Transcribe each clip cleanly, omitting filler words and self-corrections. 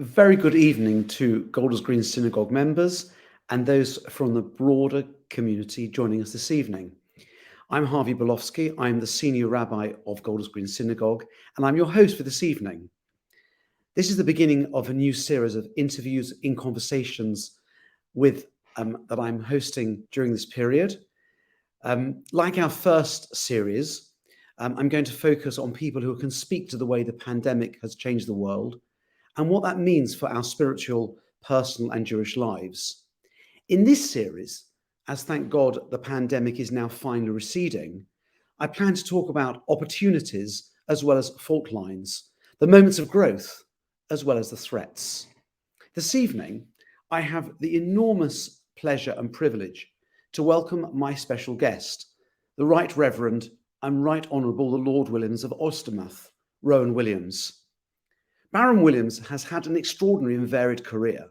Very good evening to Golders Green Synagogue members and those from the broader community joining us this evening. I'm Harvey Bolofsky. I'm the Senior Rabbi of Golders Green Synagogue, and I'm your host for this evening. This is the beginning of a new series of interviews in conversations that I'm hosting during this period. Like our first series, I'm going to focus on people who can speak to the way the pandemic has changed the world and what that means for our spiritual, personal, and Jewish lives. In this series, as thank God the pandemic is now finally receding, I plan to talk about opportunities as well as fault lines, the moments of growth as well as the threats. This evening, I have the enormous pleasure and privilege to welcome my special guest, the Right Reverend and Right Honourable the Lord Williams of Oystermouth, Rowan Williams. Baron Williams has had an extraordinary and varied career,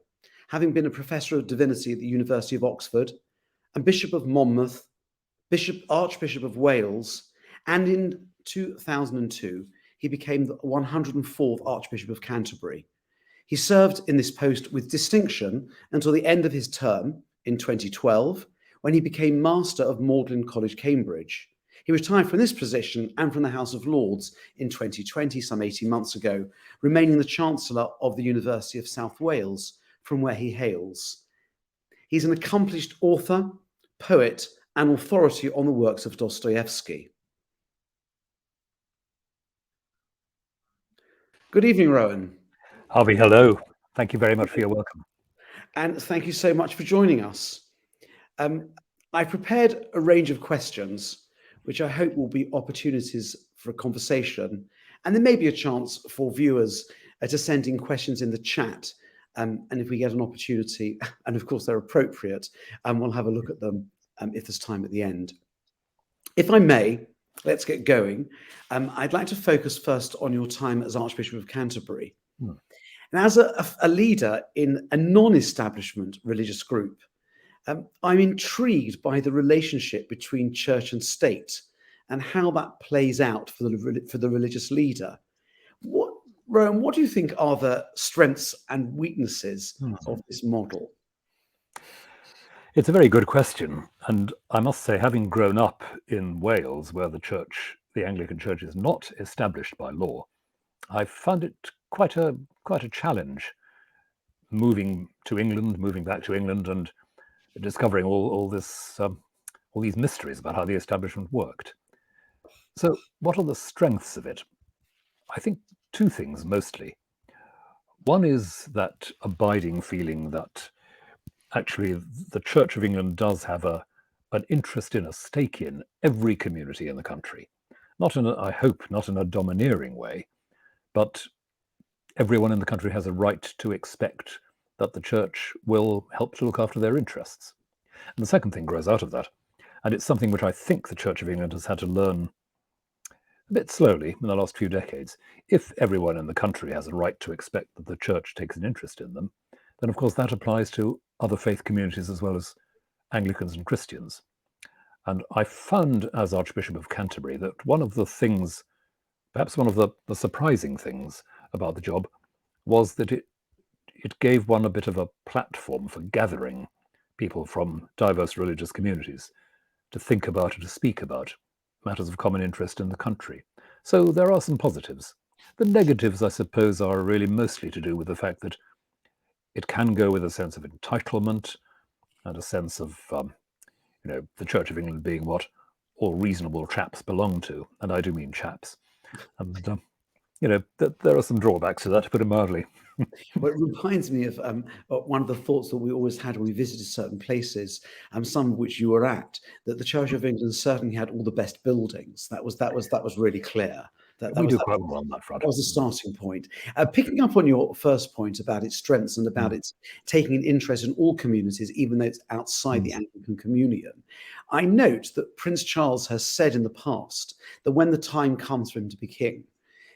having been a Professor of Divinity at the University of Oxford and Bishop of Monmouth, Archbishop of Wales, and in 2002, he became the 104th Archbishop of Canterbury. He served in this post with distinction until the end of his term in 2012, when he became Master of Magdalen College, Cambridge. He retired from this position and from the House of Lords in 2020, some 18 months ago, remaining the Chancellor of the University of South Wales, from where he hails. He's an accomplished author, poet, and authority on the works of Dostoevsky. Good evening, Rowan. Harvey, hello. Thank you very much for your welcome. And thank you so much for joining us. I prepared a range of questions, which I hope will be opportunities for a conversation. And there may be a chance for viewers to send in questions in the chat. And if we get an opportunity, and of course they're appropriate, we'll have a look at them if there's time at the end. If I may, let's get going. I'd like to focus first on your time as Archbishop of Canterbury. And as a leader in a non-establishment religious group, I'm intrigued by the relationship between church and state and how that plays out for the religious leader. Rowan, what do you think are the strengths and weaknesses of this model? It's a very good question. And I must say, having grown up in Wales, where the Anglican Church is not established by law, I found it quite a challenge moving back to England and discovering all these mysteries about how the establishment worked. So what are the strengths of it? I think two things mostly. One is that abiding feeling that actually the Church of England does have an interest in, a stake in every community in the country. I hope not in a domineering way, but everyone in the country has a right to expect that the Church will help to look after their interests. And the second thing grows out of that, and it's something which I think the Church of England has had to learn a bit slowly in the last few decades. If everyone in the country has a right to expect that the Church takes an interest in them, then of course that applies to other faith communities as well as Anglicans and Christians. And I found as Archbishop of Canterbury that one of the things, perhaps one of the surprising things about the job, was that it gave one a bit of a platform for gathering people from diverse religious communities to think about and to speak about matters of common interest in the country. So there are some positives. The negatives, I suppose, are really mostly to do with the fact that it can go with a sense of entitlement and a sense of, the Church of England being what all reasonable chaps belong to, and I do mean chaps. And there are some drawbacks to that, to put it mildly. Well, it reminds me of one of the thoughts that we always had when we visited certain places, some of which you were at, that the Church of England certainly had all the best buildings. That was really clear. We do quite well on that front. That was the starting point. Picking up on your first point about its strengths and about its taking an interest in all communities, even though it's outside the Anglican Communion, I note that Prince Charles has said in the past that when the time comes for him to be king,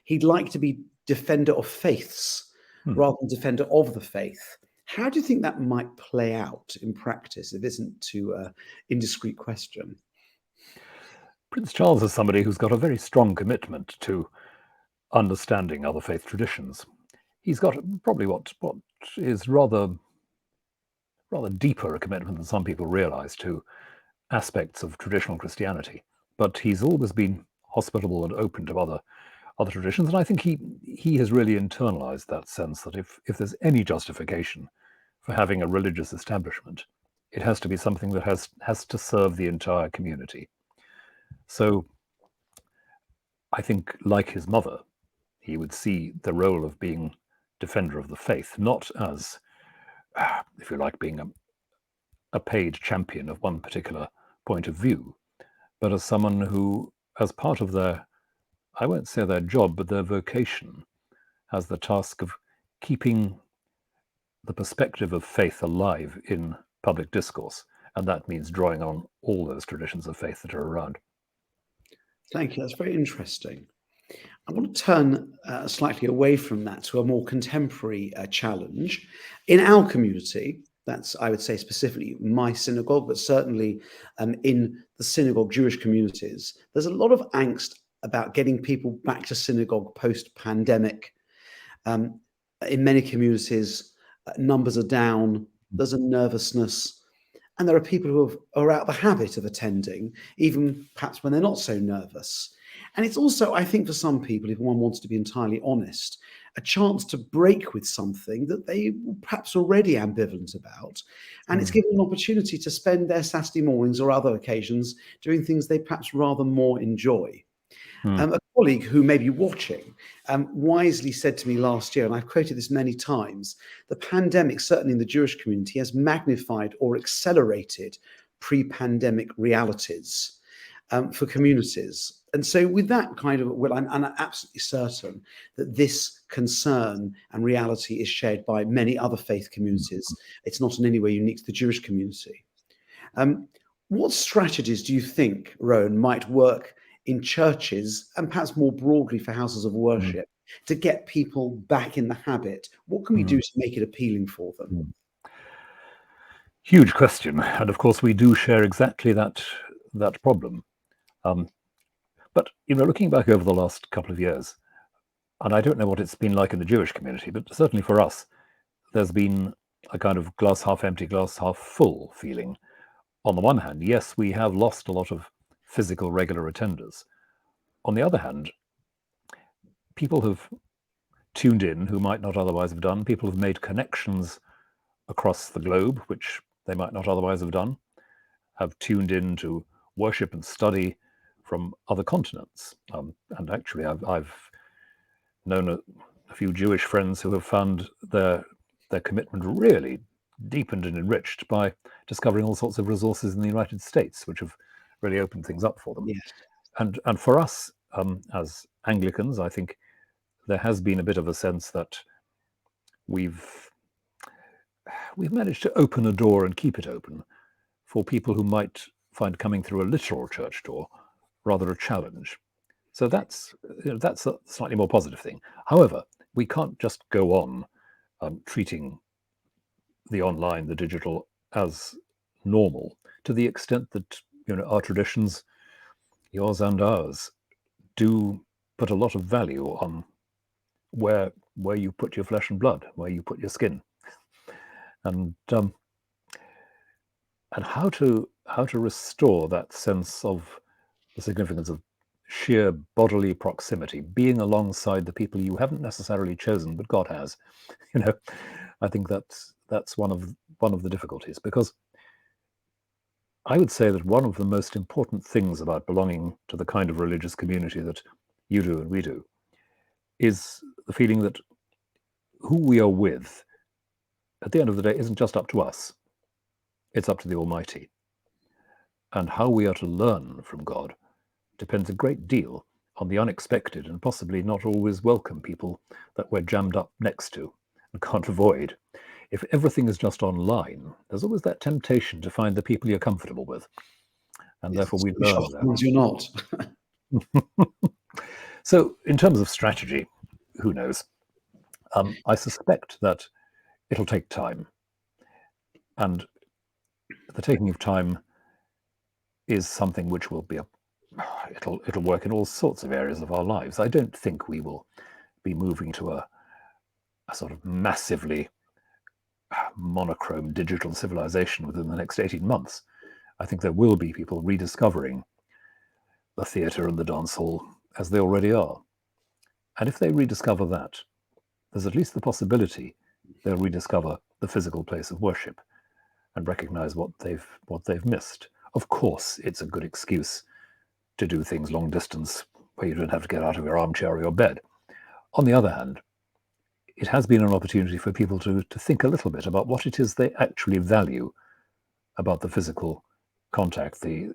he'd like to be defender of faiths rather than defender of the faith. How do you think that might play out in practice, if it isn't too indiscreet question? Prince Charles is somebody who's got a very strong commitment to understanding other faith traditions. he's got probably what is rather deeper a commitment than some people realize to aspects of traditional Christianity. But he's always been hospitable and open to other traditions, and I think he has really internalized that sense that if there's any justification for having a religious establishment, it has to be something that has to serve the entire community. So I think, like his mother, he would see the role of being defender of the faith not as, if you like, being a paid champion of one particular point of view, but as someone who, as part of their, I won't say their job, but their vocation, has the task of keeping the perspective of faith alive in public discourse. And that means drawing on all those traditions of faith that are around. Thank you. That's very interesting. I want to turn slightly away from that to a more contemporary challenge. In our community, that's, I would say, specifically my synagogue, but certainly in the synagogue Jewish communities, there's a lot of angst about getting people back to synagogue post-pandemic. In many communities, numbers are down, there's a nervousness, and there are people who are out the habit of attending, even perhaps when they're not so nervous. And it's also, I think, for some people, if one wants to be entirely honest, a chance to break with something that they were perhaps already ambivalent about. And it's given an opportunity to spend their Saturday mornings or other occasions doing things they perhaps rather more enjoy. A colleague who may be watching wisely said to me last year, and I've quoted this many times, the pandemic, certainly in the Jewish community, has magnified or accelerated pre-pandemic realities for communities. And so with that kind of, well, I'm absolutely certain that this concern and reality is shared by many other faith communities. It's not in any way unique to the Jewish community. What strategies do you think, Rowan, might work in churches and perhaps more broadly for houses of worship to get people back in the habit? What can we do to make it appealing for them? Huge question. And of course, we do share exactly that problem. But, looking back over the last couple of years, and I don't know what it's been like in the Jewish community, but certainly for us, there's been a kind of glass half empty, glass half full feeling. On the one hand, yes, we have lost a lot of physical regular attenders. On the other hand, people have tuned in who might not otherwise have done. People have made connections across the globe, which they might not otherwise have done, have tuned in to worship and study from other continents. And actually, I've known a few Jewish friends who have found their commitment really deepened and enriched by discovering all sorts of resources in the United States, which have really opened things up for them. Yes. And for us, as Anglicans, I think there has been a bit of a sense that we've managed to open a door and keep it open for people who might find coming through a literal church door rather a challenge. So that's a slightly more positive thing. However, we can't just go on treating the online, the digital, as normal to the extent that our traditions, yours and ours, do put a lot of value on where you put your flesh and blood, where you put your skin, and how to restore that sense of the significance of sheer bodily proximity, being alongside the people you haven't necessarily chosen, but God has. I think that's one of the difficulties, because I would say that one of the most important things about belonging to the kind of religious community that you do and we do is the feeling that who we are with at the end of the day isn't just up to us. It's up to the Almighty. And how we are to learn from God depends a great deal on the unexpected and possibly not always welcome people that we're jammed up next to and can't avoid. If everything is just online, there's always that temptation to find the people you're comfortable with. And therefore we learn that. Ones you're not. So in terms of strategy, who knows? I suspect that it'll take time. And the taking of time is something which will be it'll work in all sorts of areas of our lives. I don't think we will be moving to sort of massively monochrome digital civilization within the next 18 months. I think there will be people rediscovering the theatre and the dance hall as they already are. And if they rediscover that, there's at least the possibility they'll rediscover the physical place of worship and recognize what they've missed. Of course, it's a good excuse to do things long distance where you don't have to get out of your armchair or your bed. On the other hand, it has been an opportunity for people to think a little bit about what it is they actually value about the physical contact, the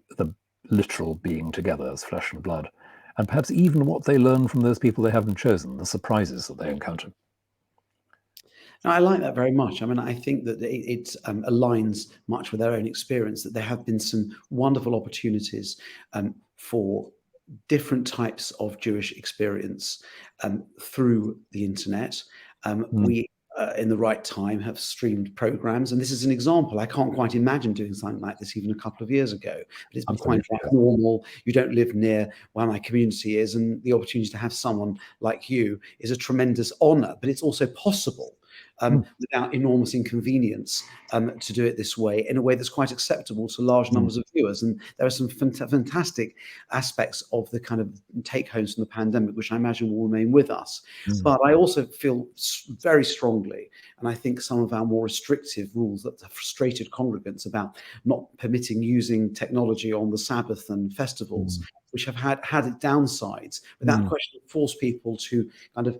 literal being together as flesh and blood, and perhaps even what they learn from those people they haven't chosen, the surprises that they encounter. Now, I like that very much. I mean, I think that it aligns much with their own experience, that there have been some wonderful opportunities for different types of Jewish experience through the internet. We, in the right time, have streamed programs, and this is an example. I can't quite imagine doing something like this even a couple of years ago, but it's becoming quite normal. You don't live near where my community is, and the opportunity to have someone like you is a tremendous honor, but it's also possible. Without enormous inconvenience, to do it this way in a way that's quite acceptable to large numbers of viewers. And there are some fantastic aspects of the kind of take homes from the pandemic, which I imagine will remain with us. But I also feel very strongly, and I think some of our more restrictive rules that have frustrated congregants about not permitting using technology on the Sabbath and festivals, which have had its downsides, without question force people to kind of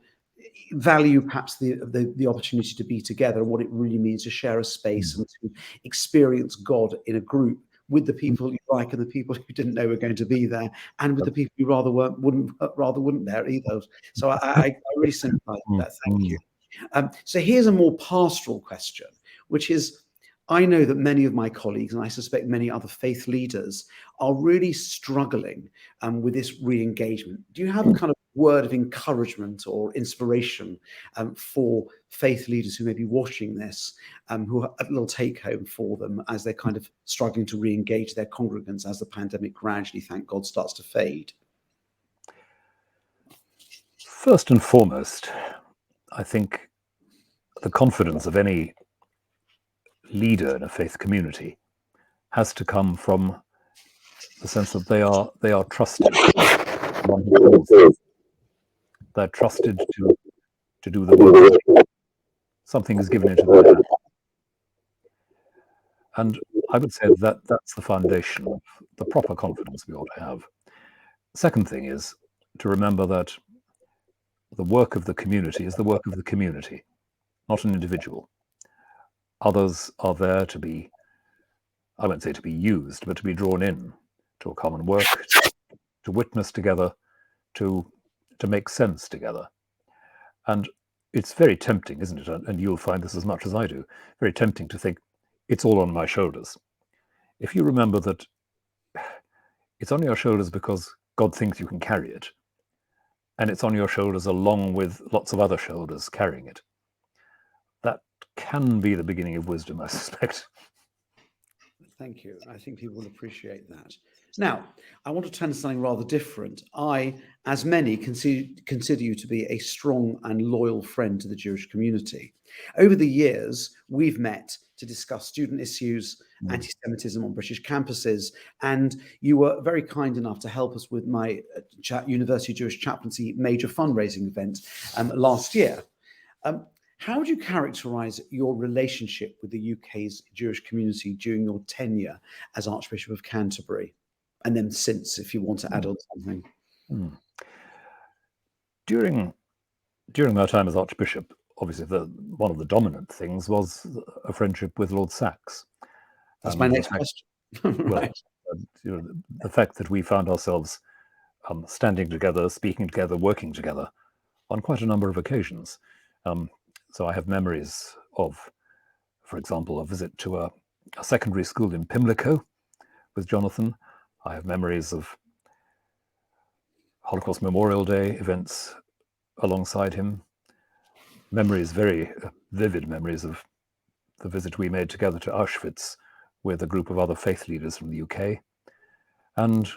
value perhaps the opportunity to be together and what it really means to share a space and to experience God in a group with the people you like and the people you didn't know were going to be there, and with the people you wouldn't there either. So I really sympathize with that. Thank you. So here's a more pastoral question, which is, I know that many of my colleagues, and I suspect many other faith leaders, are really struggling with this re-engagement. Do you have a kind of word of encouragement or inspiration for faith leaders who may be watching this, who are a little take home for them as they're kind of struggling to re-engage their congregants as the pandemic gradually, thank God, starts to fade? First and foremost, I think the confidence of any leader in a faith community has to come from the sense that they are trusted. They're trusted to do the work. Something is given into their hands. And I would say that that's the foundation of the proper confidence we ought to have. Second thing is to remember that the work of the community is the work of the community, not an individual. Others are there to be, I won't say to be used, but to be drawn in to a common work, to witness together, to make sense together. And it's very tempting, isn't it? And you'll find this as much as I do, very tempting to think it's all on my shoulders. If you remember that it's on your shoulders because God thinks you can carry it, and it's on your shoulders along with lots of other shoulders carrying it, that can be the beginning of wisdom, I suspect. Thank you. I think people will appreciate that. Now, I want to turn to something rather different. I, as many, consider you to be a strong and loyal friend to the Jewish community. Over the years, we've met to discuss student issues, anti-Semitism on British campuses, and you were very kind enough to help us with my University Jewish Chaplaincy major fundraising event last year. How would you characterize your relationship with the UK's Jewish community during your tenure as Archbishop of Canterbury? And then since, if you want to add on something. During my time as Archbishop, obviously one of the dominant things was a friendship with Lord Sachs. That's my next question. Right. Well, the fact that we found ourselves standing together, speaking together, working together on quite a number of occasions. So I have memories of, for example, a visit to a secondary school in Pimlico with Jonathan. I have memories of Holocaust Memorial Day events alongside him. Memories, very vivid memories of the visit we made together to Auschwitz with a group of other faith leaders from the UK. And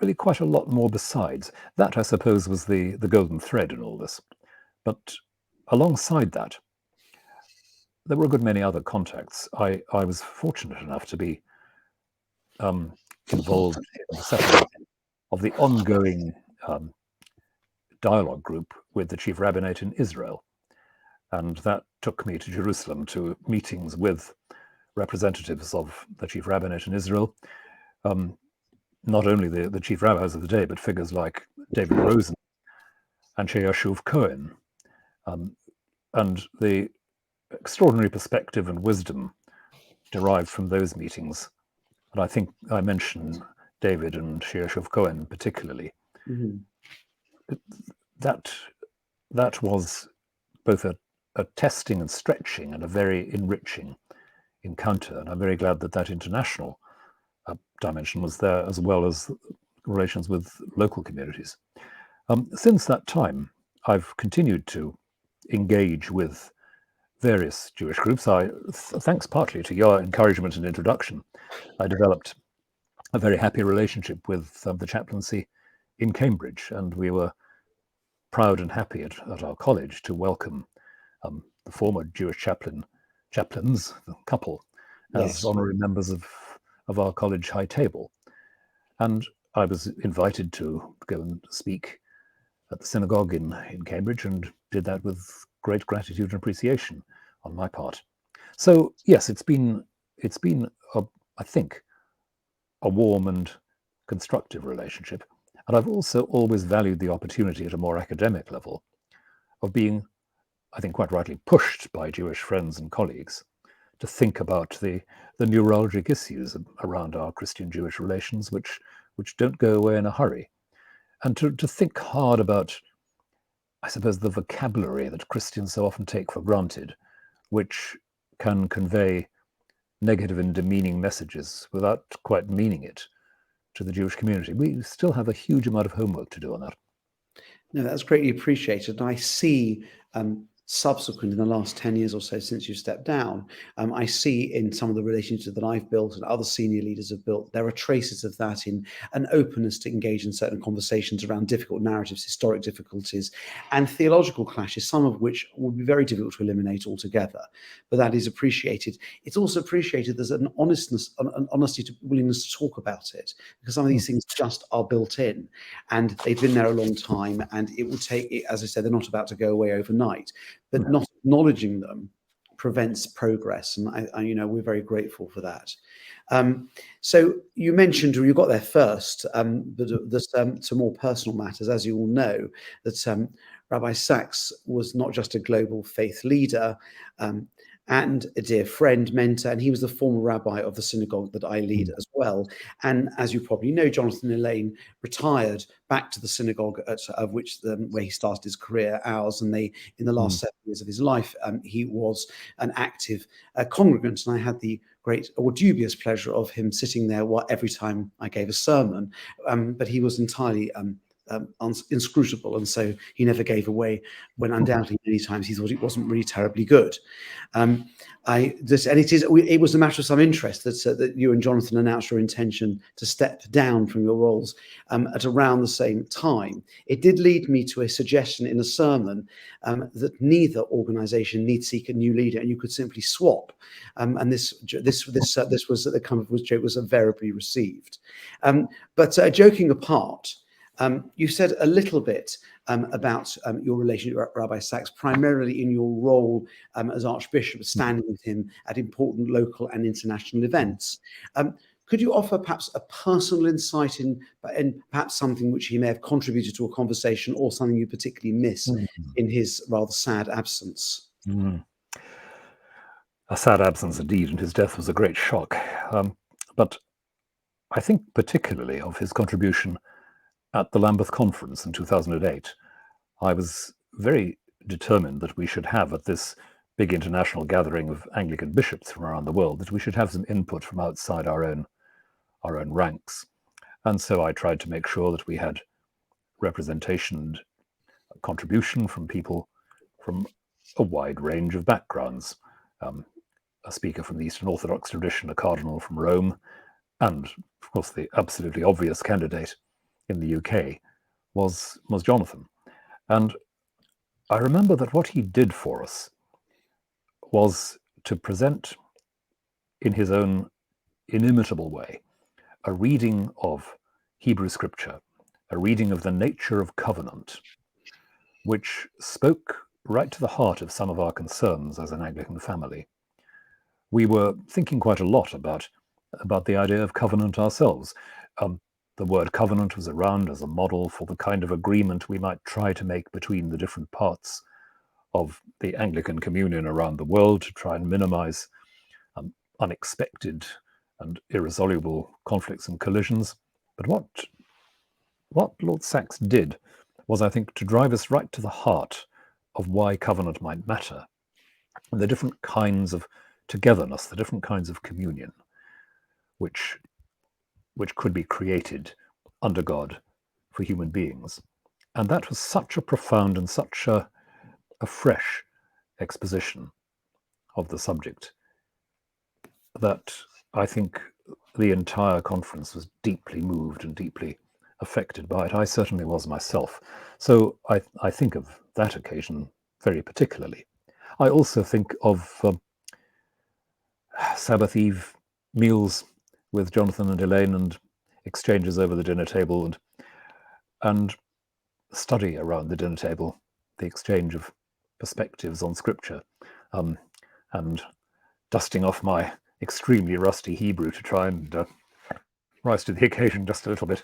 really quite a lot more besides. That, I suppose, was the golden thread in all this. But alongside that, there were a good many other contacts. I was fortunate enough to be involved in the setting up of the ongoing dialogue group with the chief rabbinate in Israel. And that took me to Jerusalem to meetings with representatives of the chief rabbinate in Israel, not only the chief rabbis of the day, but figures like David Rosen and Sheyashuv Cohen, and the extraordinary perspective and wisdom derived from those meetings. And I think I mention David and Sheyashuv Cohen particularly. Mm-hmm. That was both a testing and stretching and a very enriching encounter. And I'm very glad that international dimension was there, as well as relations with local communities. Since that time, I've continued to engage with various Jewish groups. Thanks partly to your encouragement and introduction, I developed a very happy relationship with the chaplaincy in Cambridge, and we were proud and happy at our college to welcome the former Jewish chaplains, the couple, as honorary members of our college high table. And I was invited to go and speak at the synagogue in Cambridge, and did that with great gratitude and appreciation on my part. So yes, it's been I think a warm and constructive relationship. And I've also always valued the opportunity at a more academic level of being, I think quite rightly, pushed by Jewish friends and colleagues to think about the neuralgic issues around our Christian-Jewish relations, which don't go away in a hurry. And to think hard about, I suppose, the vocabulary that Christians so often take for granted, which can convey negative and demeaning messages without quite meaning it to the Jewish community. We still have a huge amount of homework to do on that. No, that's greatly appreciated. And I see subsequent in the last 10 years or so since you stepped down, I see in some of the relationships that I've built and other senior leaders have built, there are traces of that in an openness to engage in certain conversations around difficult narratives, historic difficulties, and theological clashes, some of which would be very difficult to eliminate altogether. But that is appreciated. It's also appreciated there's an honestness, an honesty to willingness to talk about it, because some of these things just are built in, and they've been there a long time, and it will take, as I said, they're not about to go away overnight. But not acknowledging them prevents progress, and we're very grateful for that. So you mentioned, or you got there first, but there's some more personal matters, as you all know, that Rabbi Sachs was not just a global faith leader and a dear friend, mentor, and he was the former rabbi of the synagogue that I lead as well. And as you probably know, Jonathan Elaine retired back to the synagogue of which where he started his career, ours, and in the last 7 years of his life, he was an active congregant, and I had the great or dubious pleasure of him sitting there every time I gave a sermon, but he was entirely inscrutable, and so he never gave away when undoubtedly many times he thought it wasn't really terribly good. It was a matter of some interest that you and Jonathan announced your intention to step down from your roles at around the same time. It did lead me to a suggestion in a sermon that neither organisation need seek a new leader, and you could simply swap. And this was the kind of joke was invariably received. But joking apart. You said a little bit about your relationship with Rabbi Sachs, primarily in your role as Archbishop, standing with him at important local and international events. Could you offer perhaps a personal insight in perhaps something which he may have contributed to a conversation, or something you particularly miss in his rather sad absence? A sad absence indeed, and his death was a great shock. But I think particularly of his contribution at the Lambeth Conference in 2008. I was very determined that we should have, at this big international gathering of Anglican bishops from around the world, that we should have some input from outside our own ranks. And so I tried to make sure that we had representation and contribution from people from a wide range of backgrounds. A speaker from the Eastern Orthodox tradition, a cardinal from Rome, and of course the absolutely obvious candidate in the UK was Jonathan. And I remember that what he did for us was to present in his own inimitable way a reading of Hebrew scripture, a reading of the nature of covenant, which spoke right to the heart of some of our concerns as an Anglican family. We were thinking quite a lot about the idea of covenant ourselves. The word covenant was around as a model for the kind of agreement we might try to make between the different parts of the Anglican communion around the world to try and minimize unexpected and irresoluble conflicts and collisions. But what Lord Sachs did was, I think, to drive us right to the heart of why covenant might matter, and the different kinds of togetherness, the different kinds of communion, which could be created under God for human beings. And that was such a profound and such a fresh exposition of the subject that I think the entire conference was deeply moved and deeply affected by it. I certainly was myself. So I think of that occasion very particularly. I also think of Sabbath Eve meals with Jonathan and Elaine and exchanges over the dinner table and study around the dinner table, the exchange of perspectives on scripture, and dusting off my extremely rusty Hebrew to try and rise to the occasion just a little bit.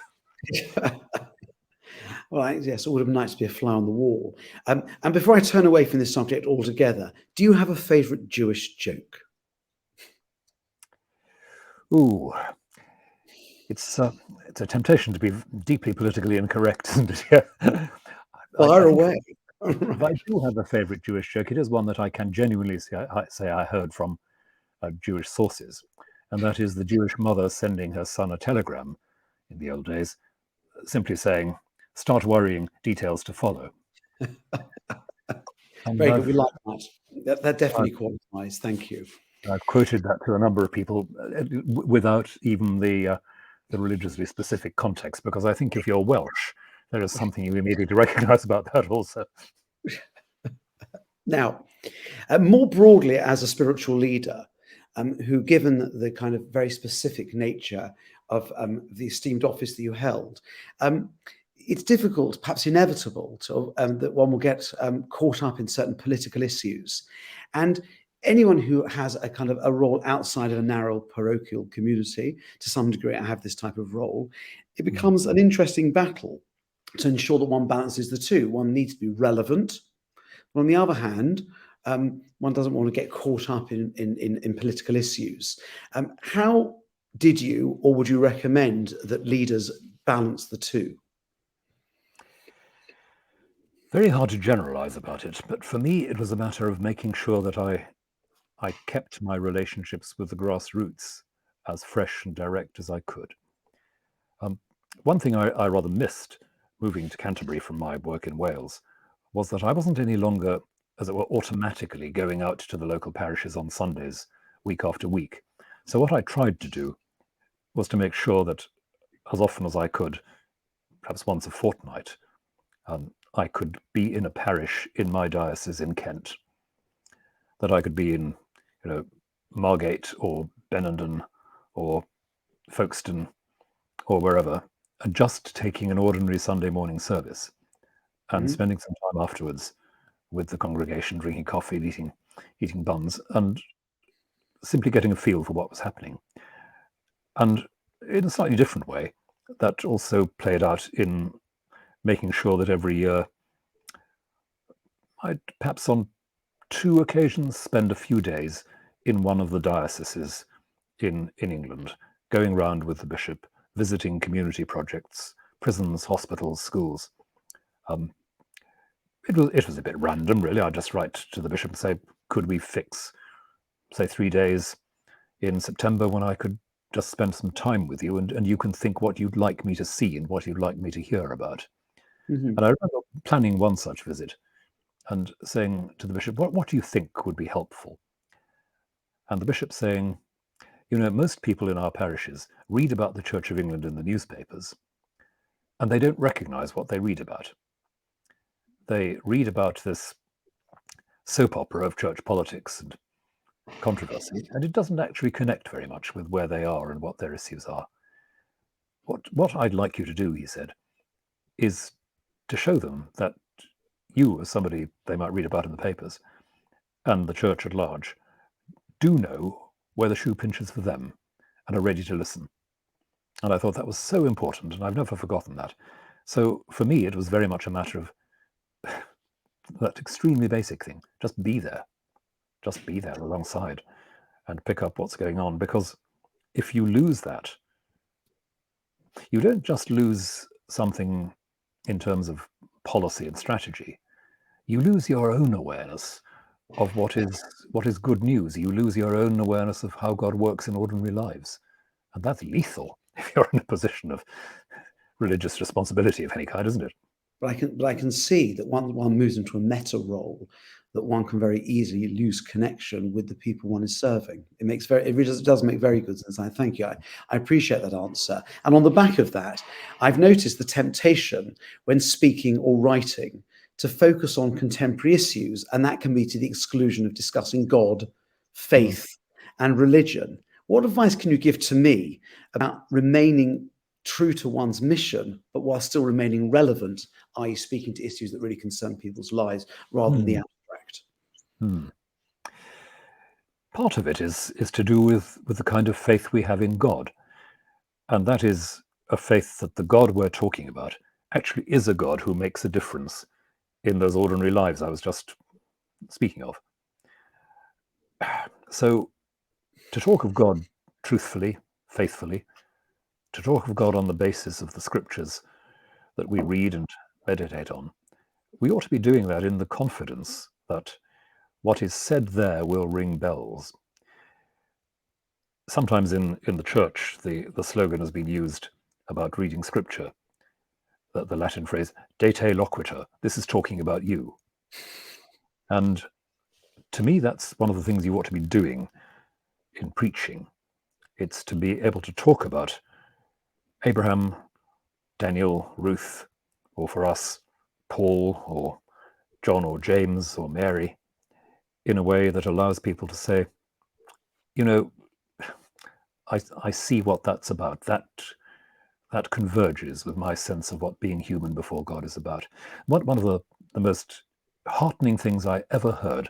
Well, yes, it would have been nice to be a fly on the wall. And before I turn away from this subject altogether, do you have a favourite Jewish joke? Ooh, it's a temptation to be deeply politically incorrect, isn't it? Yeah. Fire away. If I do have a favourite Jewish joke, it is one that I can genuinely say I heard from Jewish sources, and that is the Jewish mother sending her son a telegram in the old days, simply saying, "Start worrying, details to follow." And Very good. We like that. That definitely qualifies. Thank you. I've quoted that to a number of people without even the religiously specific context, because I think if you're Welsh, there is something you immediately recognise about that also. Now, more broadly, as a spiritual leader, who, given the kind of very specific nature of the esteemed office that you held, it's difficult, perhaps inevitable, to, that one will get caught up in certain political issues. And anyone who has a kind of a role outside of a narrow parochial community, to some degree, I have this type of role, it becomes an interesting battle to ensure that one balances the two. One needs to be relevant. But on the other hand, one doesn't want to get caught up in political issues. How did you, or would you recommend that leaders balance the two? Very hard to generalize about it, but for me, it was a matter of making sure that I kept my relationships with the grassroots as fresh and direct as I could. One thing I rather missed moving to Canterbury from my work in Wales was that I wasn't any longer, as it were, automatically going out to the local parishes on Sundays, week after week. So what I tried to do was to make sure that as often as I could, perhaps once a fortnight, I could be in a parish in my diocese in Kent, that I could be in, Margate or Benenden or Folkestone or wherever, and just taking an ordinary Sunday morning service and spending some time afterwards with the congregation, drinking coffee, eating buns, and simply getting a feel for what was happening. And in a slightly different way, that also played out in making sure that every year I'd perhaps on 2 occasions spend a few days in one of the dioceses in England, going round with the bishop, visiting community projects, prisons, hospitals, schools. It was a bit random, really. I'd just write to the bishop and say, could we fix, say, 3 days in September when I could just spend some time with you, and you can think what you'd like me to see and what you'd like me to hear about. And I remember planning one such visit and saying to the bishop, what do you think would be helpful? And the bishop saying, most people in our parishes read about the Church of England in the newspapers, and they don't recognize what they read about. they read about this soap opera of church politics and controversy, and it doesn't actually connect very much with where they are and what their issues are. What I'd like you to do, he said, is to show them that you, as somebody they might read about in the papers, and the church at large, do know where the shoe pinches for them and are ready to listen. And I thought that was so important, and I've never forgotten that. So for me, it was very much a matter of that extremely basic thing. Just be there alongside and pick up what's going on. Because if you lose that, you don't just lose something in terms of policy and strategy. You lose your own awareness of what is good news. You lose your own awareness of how God works in ordinary lives. And that's lethal if you're in a position of religious responsibility of any kind, isn't it? But I can see that one moves into a meta role, that one can very easily lose connection with the people one is serving. It really does make very good sense. I thank you. I appreciate that answer. And on the back of that, I've noticed the temptation when speaking or writing to focus on contemporary issues, and that can be to the exclusion of discussing God, faith, and religion. What advice can you give to me about remaining true to one's mission, but while still remaining relevant, i.e. speaking to issues that really concern people's lives rather than the abstract? Part of it is to do with the kind of faith we have in God. And that is a faith that the God we're talking about actually is a God who makes a difference in those ordinary lives I was just speaking of. So to talk of God truthfully, faithfully, to talk of God on the basis of the scriptures that we read and meditate on, we ought to be doing that in the confidence that what is said there will ring bells. Sometimes in the church, the slogan has been used about reading scripture, the Latin phrase, de te loquitur, this is talking about you. And to me, that's one of the things you ought to be doing in preaching. It's to be able to talk about Abraham, Daniel, Ruth, or for us, Paul, or John, or James, or Mary, in a way that allows people to say, you know, I see what that's about. That converges with my sense of what being human before God is about. One of the most heartening things I ever heard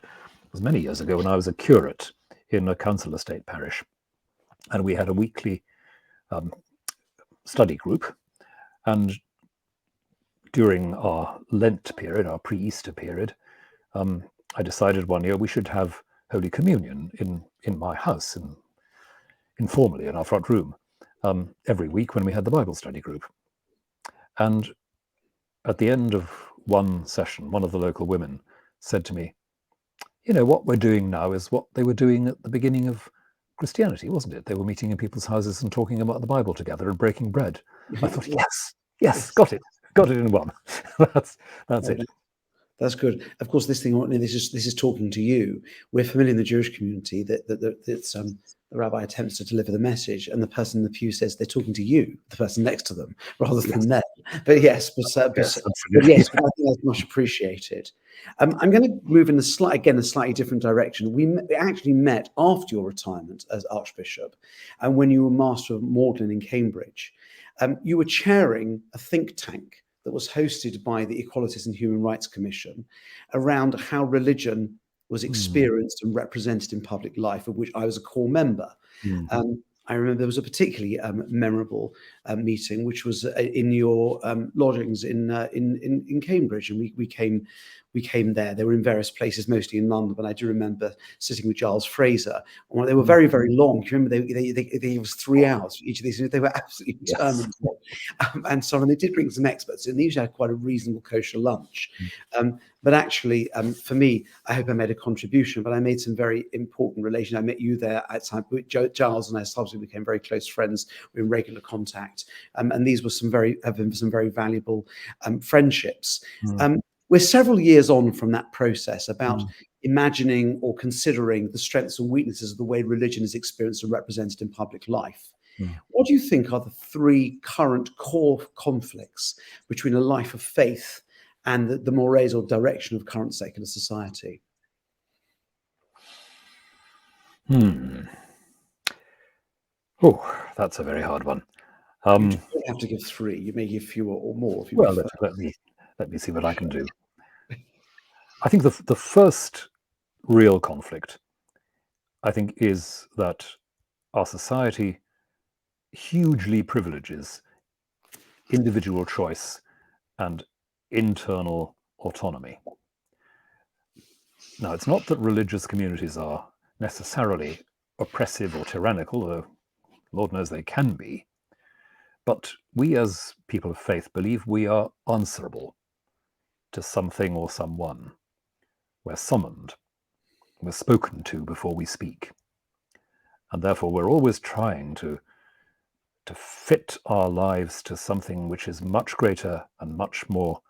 was many years ago when I was a curate in a council estate parish, and we had a weekly study group, and during our Lent period, our pre-Easter period, I decided one year we should have Holy Communion in my house, informally in our front room, every week when we had the Bible study group. And at the end of one session, one of the local women said to me, you know, what we're doing now is what they were doing at the beginning of Christianity, wasn't it? They were meeting in people's houses and talking about the Bible together and breaking bread. I thought, yes, got it in one. That's it. That's good. Of course, this is talking to you. We're familiar in the Jewish community that the rabbi attempts to deliver the message, and the person in the pew says they're talking to you, the person next to them, rather than them. But yes, I think that's much appreciated. I'm going to move in a slightly different direction. We actually met after your retirement as Archbishop, and when you were Master of Magdalen in Cambridge, you were chairing a think tank that was hosted by the Equalities and Human Rights Commission around how religion was experienced and represented in public life, of which I was a core member. I remember there was a particularly memorable meeting, which was in your lodgings in Cambridge, and we came there. They were in various places, mostly in London, but I do remember sitting with Giles Fraser. They were very, very long. Do you remember it was 3 hours for each of these? They were absolutely determined. And so on. They did bring some experts, and they usually had quite a reasonable kosher lunch. But actually, for me, I hope I made a contribution, but I made some very important relations. I met you there at time. Giles and I subsequently became very close friends. We were in regular contact. And these were have been some very valuable friendships. We're several years on from that process about imagining or considering the strengths and weaknesses of the way religion is experienced and represented in public life. What do you think are the three current core conflicts between a life of faith and the mores or direction of current secular society? Oh, that's a very hard one. You don't have to give three. You may give fewer or more if you Well, prefer. let me see what I can do. I think the first real conflict, I think, is that our society hugely privileges individual choice and internal autonomy. Now, it's not that religious communities are necessarily oppressive or tyrannical, though Lord knows they can be, but we as people of faith believe we are answerable to something or someone. We're summoned, we're spoken to before we speak, and therefore we're always trying to fit our lives to something which is much greater and much more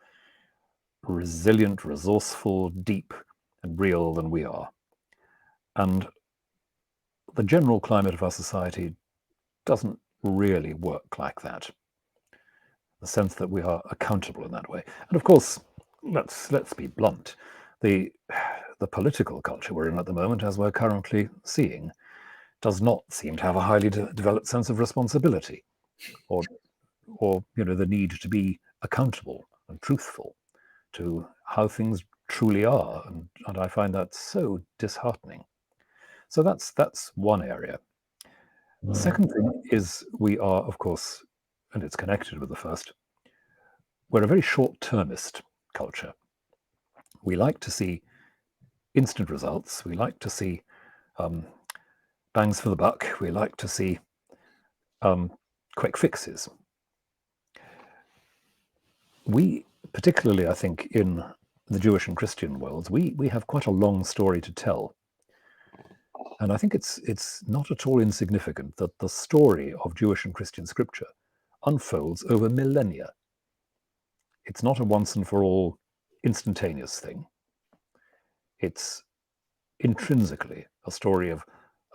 resilient, resourceful, deep, and real than we are. And the general climate of our society doesn't really work like that. The sense that we are accountable in that way. And of course, let's be blunt. The political culture we're in at the moment, as we're currently seeing, does not seem to have a highly developed sense of responsibility, or the need to be accountable and truthful to how things truly are, and I find that so disheartening. So that's one area. The second thing is we are, of course, and it's connected with the first, we're a very short-termist culture. We like to see instant results. We like to see bangs for the buck. We like to see quick fixes. We, particularly, I think, in the Jewish and Christian worlds, we have quite a long story to tell. And I think it's not at all insignificant that the story of Jewish and Christian scripture unfolds over millennia. It's not a once and for all instantaneous thing. It's intrinsically a story of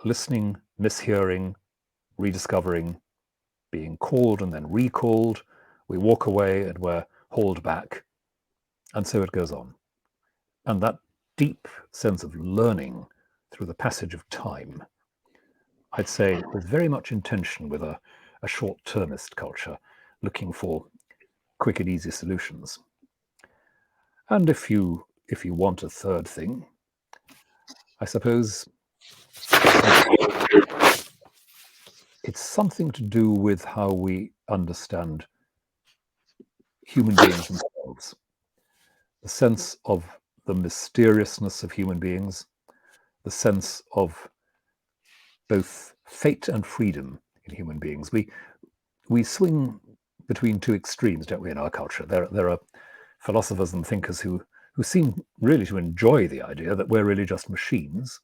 listening, mishearing, rediscovering, being called and then recalled. We walk away and we're hauled back. And so it goes on. And that deep sense of learning through the passage of time, I'd say, is very much in tension with a short-termist culture looking for quick and easy solutions. And if you want a third thing, I suppose it's something to do with how we understand human beings themselves, the sense of the mysteriousness of human beings, the sense of both fate and freedom in human beings. We swing between two extremes, don't we, in our culture? There are philosophers and thinkers who seem really to enjoy the idea that we're really just machines.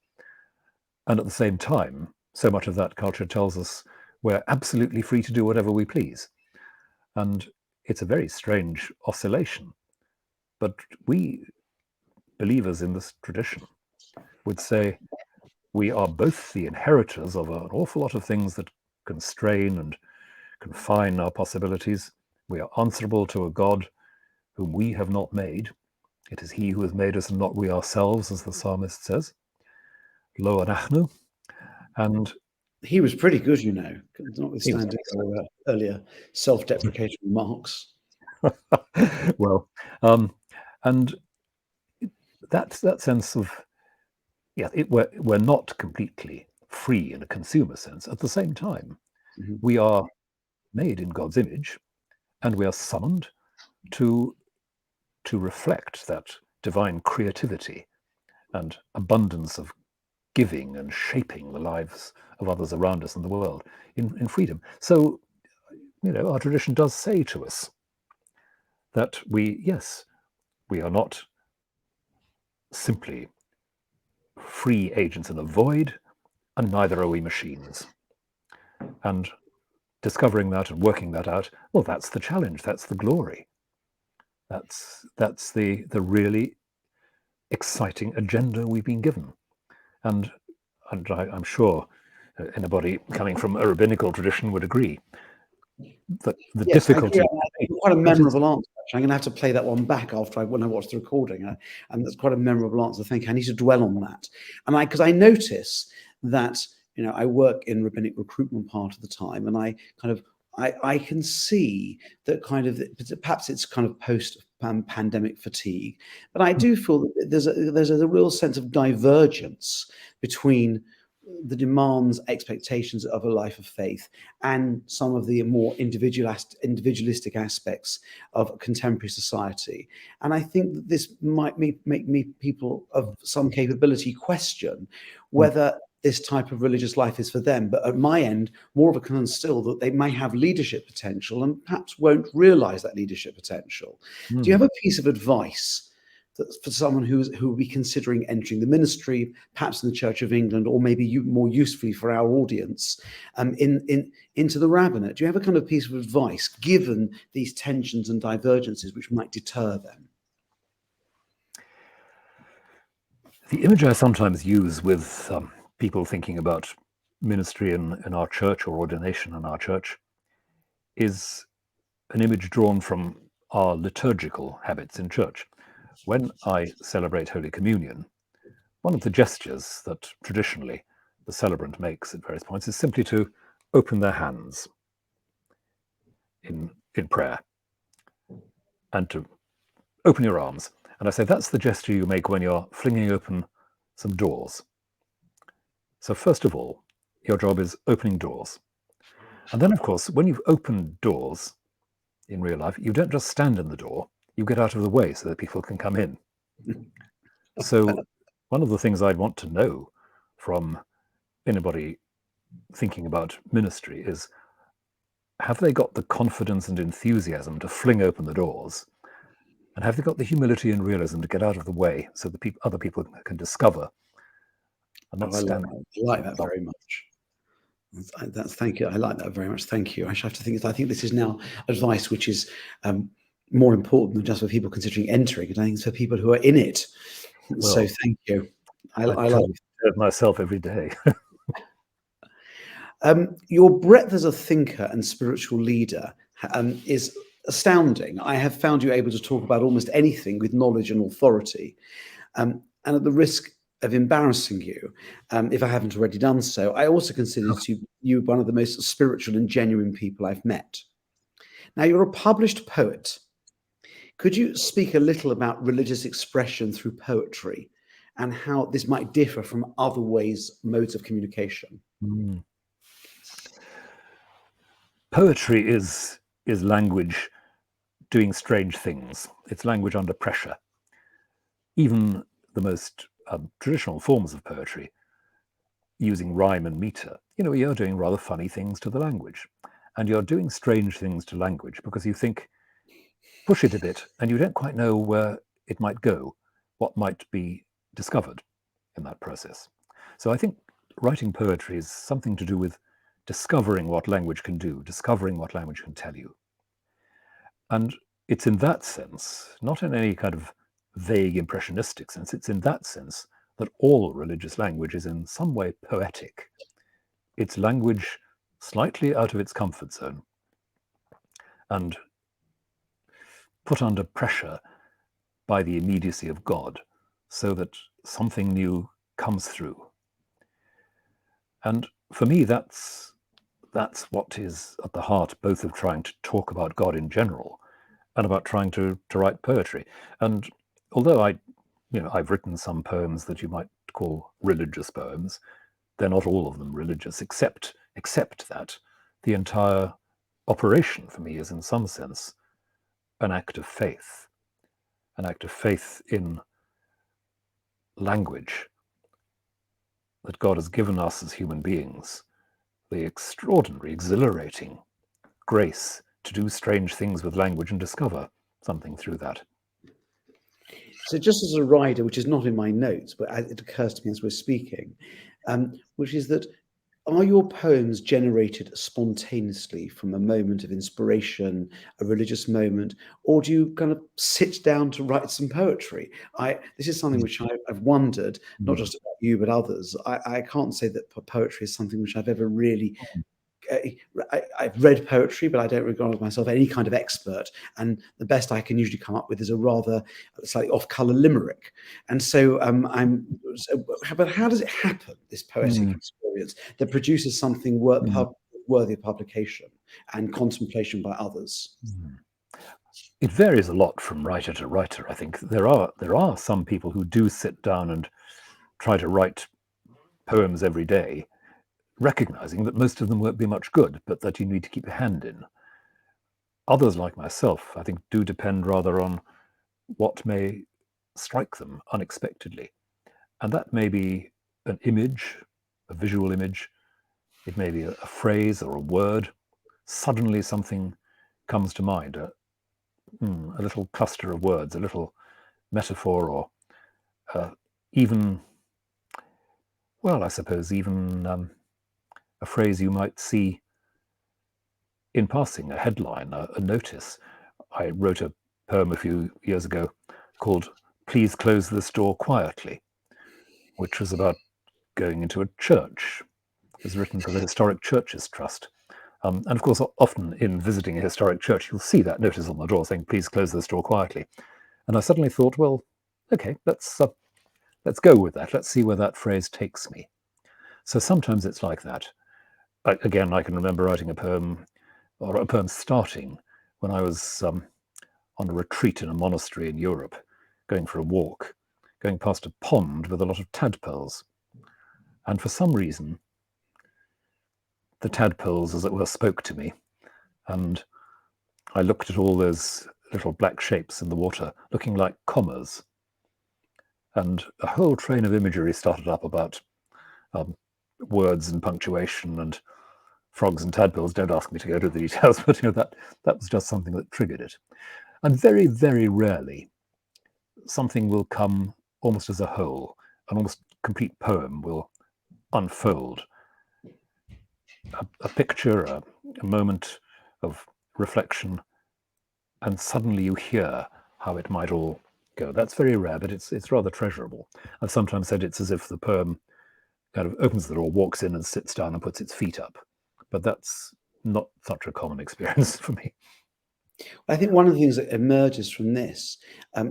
And at the same time, so much of that culture tells us we're absolutely free to do whatever we please. And it's a very strange oscillation. But we, believers in this tradition, would say we are both the inheritors of an awful lot of things that constrain and confine our possibilities. We are answerable to a God whom we have not made. It is he who has made us and not we ourselves, as the psalmist says. Lo anachnu. And he was pretty good, notwithstanding our earlier self-deprecating remarks. Well, and that sense of, we're not completely free in a consumer sense. At the same time, we are made in God's image, and we are summoned to reflect that divine creativity and abundance of giving and shaping the lives of others around us in the world in freedom. So, our tradition does say to us that we are not simply free agents in the void, and neither are we machines. And discovering that and working that out, well, that's the challenge, that's the glory. That's the really exciting agenda we've been given. And I'm sure anybody coming from a rabbinical tradition would agree that the difficulty. quite a That is, memorable answer. Actually. I'm going to have to play that one back when I watch the recording, and that's quite a memorable answer. Thank you. I need to dwell on that, and because I notice that I work in rabbinic recruitment part of the time, and I kind of I can see that kind of perhaps it's kind of post pandemic fatigue, but I do feel that there's a real sense of divergence between the demands, expectations of a life of faith, and some of the more individualistic aspects of contemporary society. And I think that this might make people of some capability question whether this type of religious life is for them. But at my end, more of a concern still that they may have leadership potential and perhaps won't realize that leadership potential. Do you have a piece of advice for someone who will be considering entering the ministry, perhaps in the Church of England, or maybe more usefully for our audience, into the rabbinate? Do you have a kind of piece of advice, given these tensions and divergences, which might deter them? the image I sometimes use with people thinking about ministry in our church or ordination in our church is an image drawn from our liturgical habits in church. When I celebrate Holy Communion, one of the gestures that traditionally the celebrant makes at various points is simply to open their hands in prayer and to open your arms. And I say that's the gesture you make when you're flinging open some doors. So first of all, your job is opening doors. And then, of course, when you've opened doors in real life, you don't just stand in the door, you get out of the way so that people can come in. So one of the things I'd want to know from anybody thinking about ministry is, have they got the confidence and enthusiasm to fling open the doors? And have they got the humility and realism to get out of the way so that other people can discover and not stand? I like that very much. Thank you. I like that very much. Thank you. I have to think. I think this is now advice which is more important than just for people considering entering. I think it's for people who are in it. Well, so thank you. I like it myself every day. Your breadth as a thinker and spiritual leader is astounding. I have found you able to talk about almost anything with knowledge and authority. And at the risk of embarrassing you, if I haven't already done so, I also consider you one of the most spiritual and genuine people I've met. Now, you're a published poet. Could you speak a little about religious expression through poetry and how this might differ from other modes of communication? Poetry is language doing strange things. It's language under pressure. Even the most traditional forms of poetry, using rhyme and meter, you're doing rather funny things to the language. And you're doing strange things to language because you think, push it a bit, and you don't quite know where it might go, what might be discovered in that process. So I think writing poetry is something to do with discovering what language can do, discovering what language can tell you. And it's in that sense, not in any kind of vague impressionistic sense, it's in that sense that all religious language is in some way poetic. It's language slightly out of its comfort zone and put under pressure by the immediacy of God so that something new comes through. And for me, that's what is at the heart both of trying to talk about God in general and about trying to write poetry. And although I've written some poems that you might call religious poems, they're not all of them religious, except that the entire operation for me is in some sense an act of faith in language that God has given us as human beings, the extraordinary, exhilarating grace to do strange things with language and discover something through that. So just as a rider, which is not in my notes, but it occurs to me as we're speaking, which is that, are your poems generated spontaneously from a moment of inspiration, a religious moment, or do you kind of sit down to write some poetry? This is something which I've wondered, not just about you, but others. I can't say that poetry is something which I've ever really I've read poetry, but I don't regard myself any kind of expert. And the best I can usually come up with is a rather slightly off-color limerick. And so but how does it happen, this poetic experience that produces something worthy of publication and contemplation by others? It varies a lot from writer to writer. I think there are some people who do sit down and try to write poems every day, recognizing that most of them won't be much good, but that you need to keep your hand in. Others, like myself, I think do depend rather on what may strike them unexpectedly. And that may be an image, a visual image. It may be a phrase or a word. Suddenly something comes to mind, a little cluster of words, a little metaphor, or even, well, I suppose even a phrase you might see in passing, a headline, a notice. I wrote a poem a few years ago called "Please Close This Door Quietly," which was about going into a church. It was written for the Historic Churches Trust. And of course, often in visiting a historic church, you'll see that notice on the door saying, "Please close this door quietly." And I suddenly thought, well, okay, let's go with that. Let's see where that phrase takes me. So sometimes it's like that. Again, I can remember writing a poem, or a poem starting when I was on a retreat in a monastery in Europe, going for a walk, going past a pond with a lot of tadpoles. And for some reason, the tadpoles, as it were, spoke to me. And I looked at all those little black shapes in the water, looking like commas. And a whole train of imagery started up about words and punctuation and frogs and tadpoles. Don't ask me to go to the details, but that was just something that triggered it. And very, very rarely, something will come almost as a whole. An almost complete poem will unfold. A picture, a moment of reflection, and suddenly you hear how it might all go. That's very rare, but it's rather treasurable. I've sometimes said it's as if the poem kind of opens the door, walks in and sits down and puts its feet up. But that's not such a common experience for me. I think one of the things that emerges from this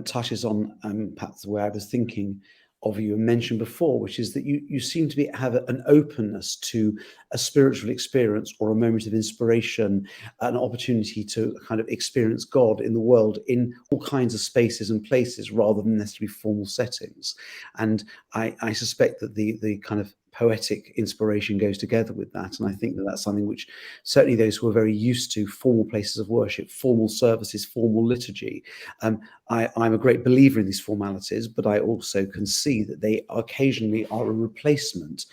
touches on perhaps the way I was thinking of you and mentioned before, which is that you seem to have an openness to a spiritual experience or a moment of inspiration, an opportunity to kind of experience God in the world in all kinds of spaces and places rather than necessarily formal settings. And I suspect that the kind of poetic inspiration goes together with that. And I think that that's something which certainly those who are very used to formal places of worship, formal services, formal liturgy. I'm a great believer in these formalities, but I also can see that they occasionally are a replacement,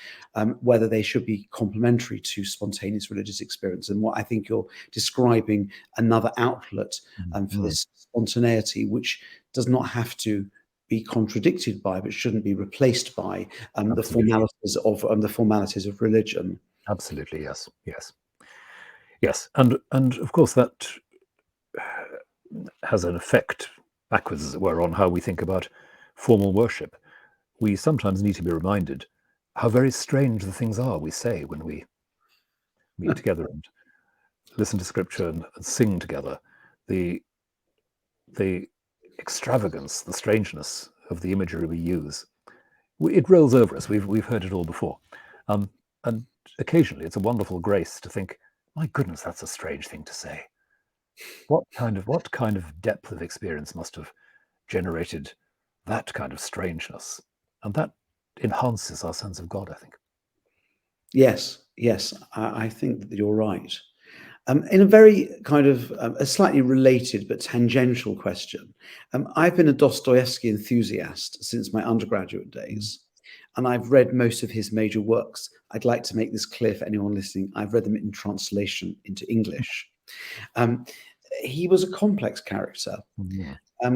whether they should be complementary to spontaneous religious experience. And what I think you're describing, another outlet for this spontaneity, which does not have to be contradicted by, but shouldn't be replaced by the formalities of religion. Absolutely, yes, and of course that has an effect backwards, as it were, on how we think about formal worship. We sometimes need to be reminded how very strange the things are we say when we meet together and listen to scripture and sing together. The extravagance, the strangeness of the imagery we use, it rolls over us. We've heard it all before, and occasionally it's a wonderful grace to think, my goodness, that's a strange thing to say. What kind of depth of experience must have generated that kind of strangeness? And that enhances our sense of God, I think. Yes, I think that you're right. In a very kind of a slightly related but tangential question, I've been a Dostoevsky enthusiast since my undergraduate days, and I've read most of his major works. I'd like to make this clear for anyone listening. I've read them in translation into English. He was a complex character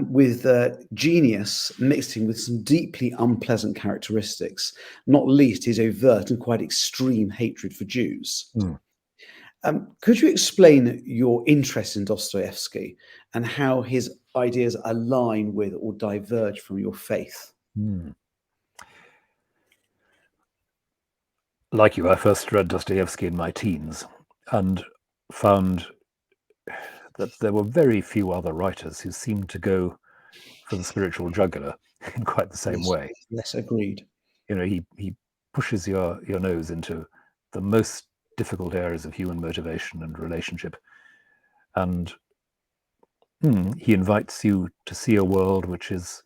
with genius mixed in with some deeply unpleasant characteristics, not least his overt and quite extreme hatred for Jews. Could you explain your interest in Dostoevsky and how his ideas align with or diverge from your faith? Like you, I first read Dostoevsky in my teens, and found that there were very few other writers who seemed to go for the spiritual jugular in quite the same Yes, way. yes, agreed. He pushes your nose into the most difficult areas of human motivation and relationship, and he invites you to see a world which is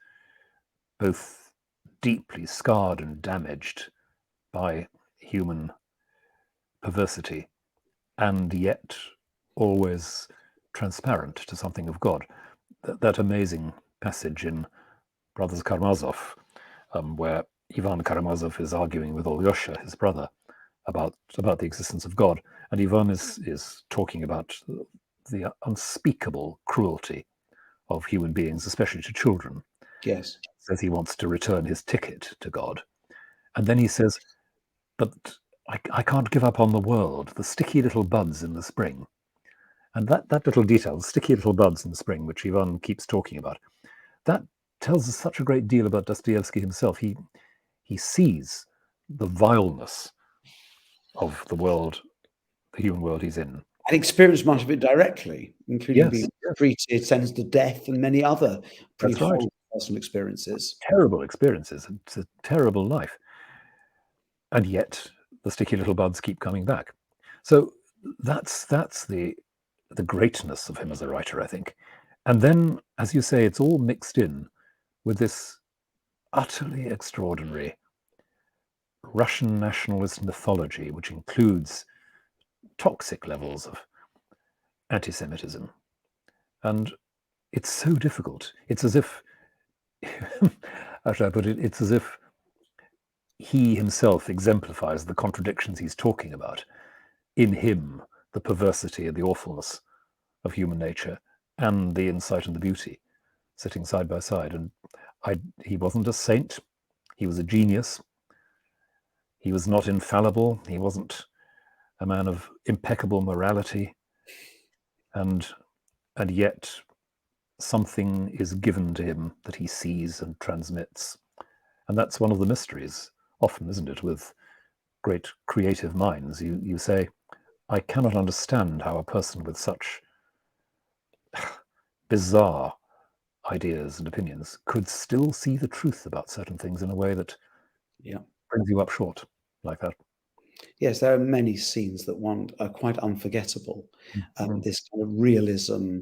both deeply scarred and damaged by human perversity, and yet always transparent to something of God. That amazing passage in Brothers Karamazov, where Ivan Karamazov is arguing with Alyosha, his brother, about the existence of God, and Ivan is talking about the unspeakable cruelty of human beings, especially to children. Yes. Says he wants to return his ticket to God, and then he says, "But I can't give up on the world, the sticky little buds in the spring." And that little detail, the sticky little buds in the spring, which Ivan keeps talking about, that tells us such a great deal about Dostoevsky himself. He sees the vileness of the world, the human world he's in. And experienced much of it directly, including Yes, being yes, treated, sentenced to death, and many other pretty that's right. horrible personal experiences. Terrible experiences. It's a terrible life. And yet the sticky little buds keep coming back. So that's the greatness of him as a writer, I think. And then, as you say, it's all mixed in with this utterly extraordinary Russian nationalist mythology, which includes toxic levels of anti-Semitism. And it's so difficult. It's as if, how should I put it? It's as if he himself exemplifies the contradictions he's talking about. In him, the perversity and the awfulness of human nature, and the insight and the beauty sitting side by side. And he wasn't a saint. He was a genius. He was not infallible. He wasn't a man of impeccable morality. And yet something is given to him that he sees and transmits. And that's one of the mysteries, often, isn't it, with great creative minds. You say, I cannot understand how a person with such bizarre ideas and opinions could still see the truth about certain things in a way that brings you up short like that. Yes, there are many scenes that are quite unforgettable. This kind of realism,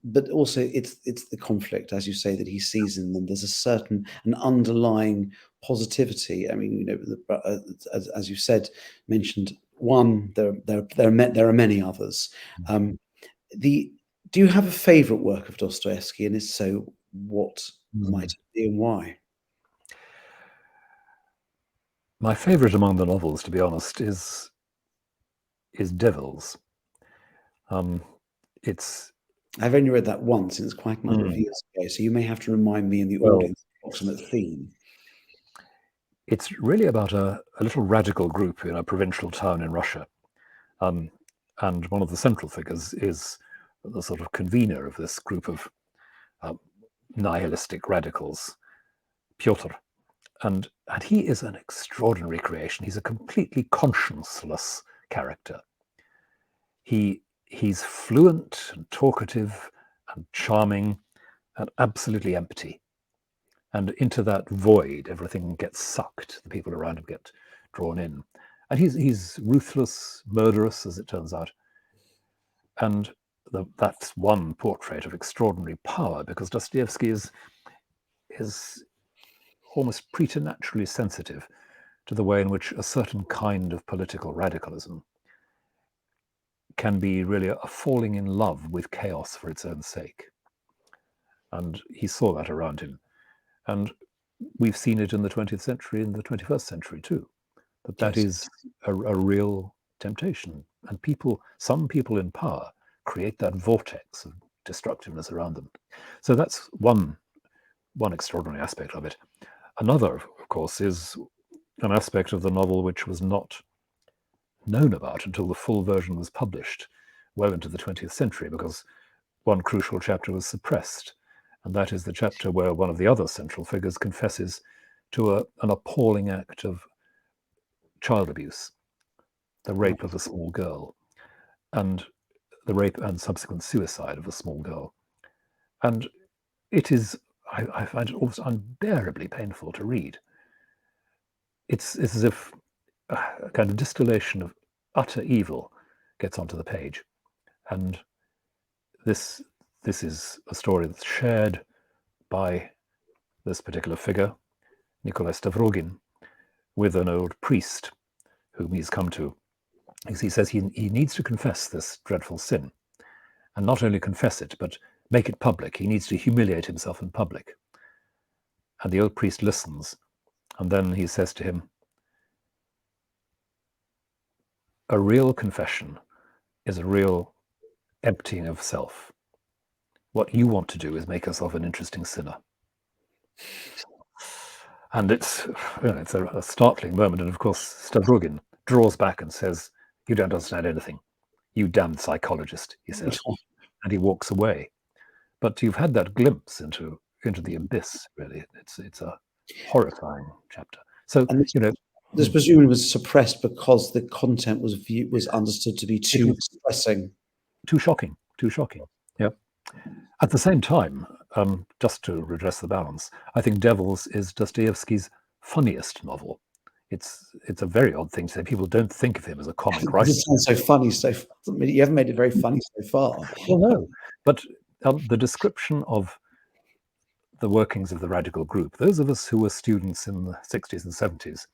but also it's the conflict, as you say, that he sees in them. There's an underlying positivity. I mean, as you said, mentioned one. There are many others. Do you have a favourite work of Dostoevsky, and if so, what might it be and why? My favorite among the novels, to be honest, is Devils. It's I've only read that once, and it's quite a number of years ago, so you may have to remind me and the audience the approximate theme. It's really about a little radical group in a provincial town in Russia. And one of the central figures is the sort of convener of this group of nihilistic radicals, Pyotr. And he is an extraordinary creation. He's a completely conscienceless character. He's fluent and talkative and charming and absolutely empty. And into that void, everything gets sucked. The people around him get drawn in. And he's ruthless, murderous, as it turns out. And that's one portrait of extraordinary power, because Dostoevsky is almost preternaturally sensitive to the way in which a certain kind of political radicalism can be really a falling in love with chaos for its own sake. And he saw that around him. And we've seen it in the 20th century and the 21st century too, that is a real temptation. And some people in power create that vortex of destructiveness around them. So that's one extraordinary aspect of it. Another, of course, is an aspect of the novel which was not known about until the full version was published well into the 20th century, because one crucial chapter was suppressed, and that is the chapter where one of the other central figures confesses to an appalling act of child abuse, the rape of a small girl. and the rape and subsequent suicide of a small girl. And it is, I find it almost unbearably painful to read. It's as if a kind of distillation of utter evil gets onto the page. And this is a story that's shared by this particular figure, Nikolai Stavrogin, with an old priest whom he's come to. He says he needs to confess this dreadful sin, and not only confess it, but make it public. He needs to humiliate himself in public. And the old priest listens, and then he says to him, a real confession is a real emptying of self. What you want to do is make yourself an interesting sinner. And it's a startling moment. And of course, Stavrogin draws back and says, you don't understand anything. You damned psychologist, he says. And he walks away. But you've had that glimpse into the abyss, really. It's a horrifying chapter. So, this presumably was suppressed because the content was understood to be too distressing. Too shocking. Yeah. At the same time, just to redress the balance, I think Devils is Dostoevsky's funniest novel. It's a very odd thing to say. People don't think of him as a comic writer. It sounds so funny. You haven't made it very funny so far. Well, no, but the description of the workings of the radical group, those of us who were students in the 60s and 70s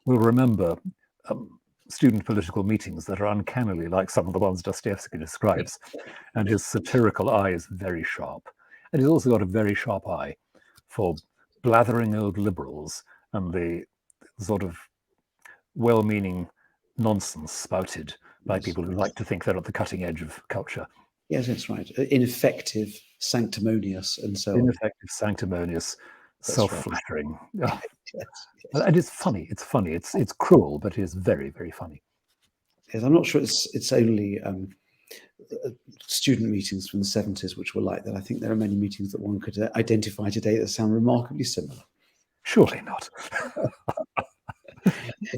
will remember student political meetings that are uncannily like some of the ones Dostoevsky describes. And his satirical eye is very sharp. And he's also got a very sharp eye for blathering old liberals and the sort of well-meaning nonsense spouted by people who like to think they're at the cutting edge of culture. Yes, that's right. Ineffective, sanctimonious, and so Ineffective, sanctimonious, self-flattering. Right. Yes. And it's funny. It's cruel, but it is very, very funny. Yes, I'm not sure it's only student meetings from the 70s which were like that. I think there are many meetings that one could identify today that sound remarkably similar. Surely not.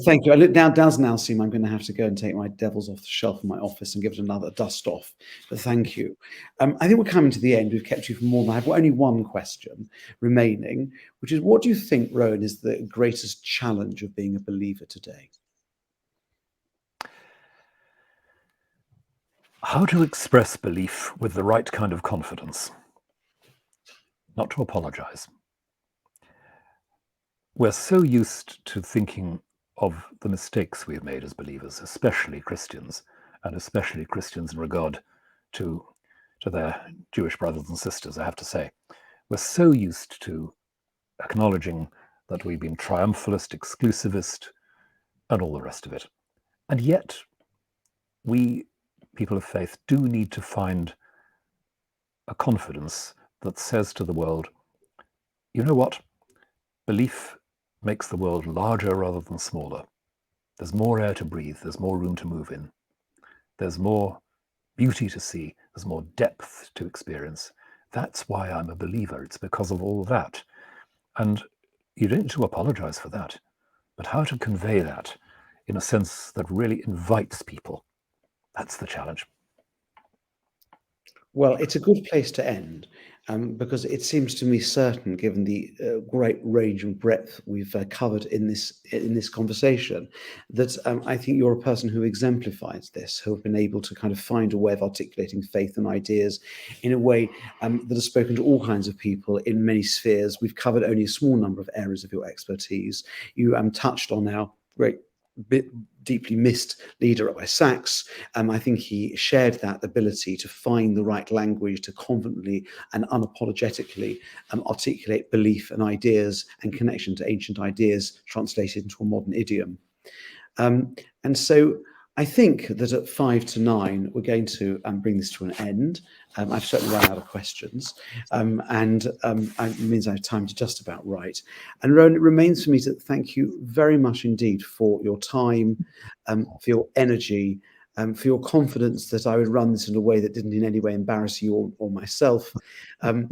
Thank you. I look down now, Seema. I'm going to have to go and take my Devils off the shelf in my office and give it another dust off. But thank you. I think we're coming to the end. We've kept you for more than I have only one question remaining, which is, what do you think, Rowan, is the greatest challenge of being a believer today? How to express belief with the right kind of confidence. Not to apologize. We're so used to thinking of the mistakes we've made as believers, especially Christians, and especially Christians in regard to their Jewish brothers and sisters, I have to say. We're so used to acknowledging that we've been triumphalist, exclusivist, and all the rest of it. And yet, we, people of faith, do need to find a confidence that says to the world, you know what? Belief makes the world larger rather than smaller. There's more air to breathe. There's more room to move in. There's more beauty to see. There's more depth to experience. That's why I'm a believer. It's because of all that. And you don't need to apologize for that. But how to convey that in a sense that really invites people, that's the challenge. Well, it's a good place to end, because it seems to me certain, given the great range and breadth we've covered in this conversation, that I think you're a person who exemplifies this, who have been able to kind of find a way of articulating faith and ideas in a way that has spoken to all kinds of people in many spheres. We've covered only a small number of areas of your expertise. You touched on our great deeply missed leader at West Sachs. I think he shared that ability to find the right language to confidently and unapologetically articulate belief and ideas and connection to ancient ideas translated into a modern idiom. And so I think that at 5 to 9, we're going to bring this to an end. I've certainly run out of questions, and it means I have time to just about write. And Rowan, it remains for me to thank you very much indeed for your time, for your energy, for your confidence that I would run this in a way that didn't in any way embarrass you or myself. And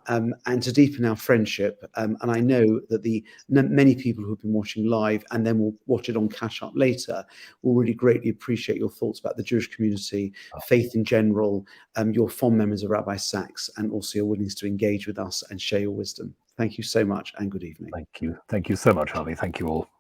and to deepen our friendship. And I know that the many people who have been watching live and then will watch it on Catch Up later will really greatly appreciate your thoughts about the Jewish community, faith in general, your fond memories of Rabbi Sachs, and also your willingness to engage with us and share your wisdom. Thank you so much, and good evening. Thank you. Thank you so much, Harvey. Thank you all.